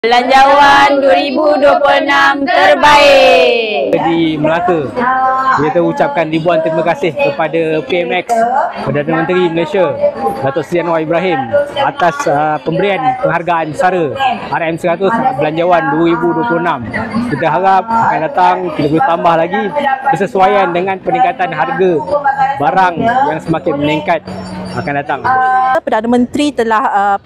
Belanjawan 2026 terbaik di Melaka. Kita ucapkan ribuan terima kasih kepada PMX, Perdana Menteri Malaysia Datuk Seri Anwar Ibrahim atas pemberian penghargaan SARA RM100 Belanjawan 2026. Kita harap akan datang kita boleh tambah lagi bersesuaian dengan peningkatan harga barang yang semakin meningkat akan datang. Perdana Menteri telah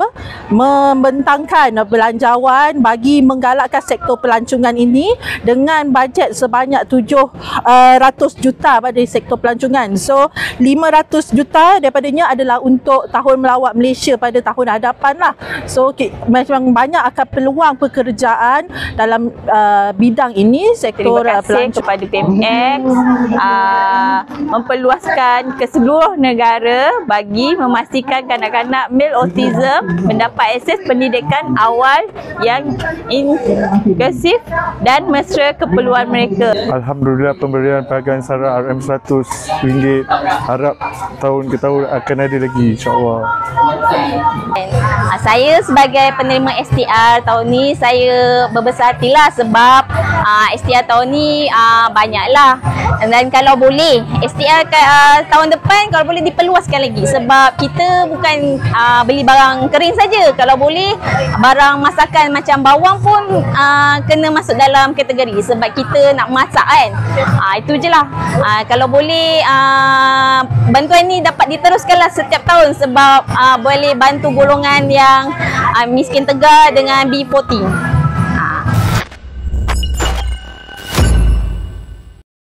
membentangkan belanjawan bagi menggalakkan sektor pelancongan ini dengan bajet sebanyak 700 juta pada sektor pelancongan. So 500 juta daripadanya adalah untuk tahun melawat Malaysia pada tahun hadapan lah. So memang banyak akan peluang pekerjaan dalam bidang ini, sektor pelancongan. Kepada PMX memperluaskan ke seluruh negara bagi memastikan kanak-kanak male autism mendapat akses pendidikan awal yang inklusif dan mesra keperluan mereka. Alhamdulillah, pemberian penghargaan SARA RM100 ringgit, harap tahun ke tahun akan ada lagi, insyaAllah. Saya sebagai penerima STR tahun ni, saya berbesar hatilah sebab STR tahun ni banyaklah, dan kalau boleh STR tahun depan kalau boleh diperluaskan lagi, sebab kita bukan beli barang kering saja. Kalau boleh barang masakan macam bawang pun kena masuk dalam kategori, sebab kita nak masak kan. Itu je lah. Kalau boleh bantuan ni dapat diteruskanlah setiap tahun, sebab boleh bantu golongan yang miskin tegar dengan B40.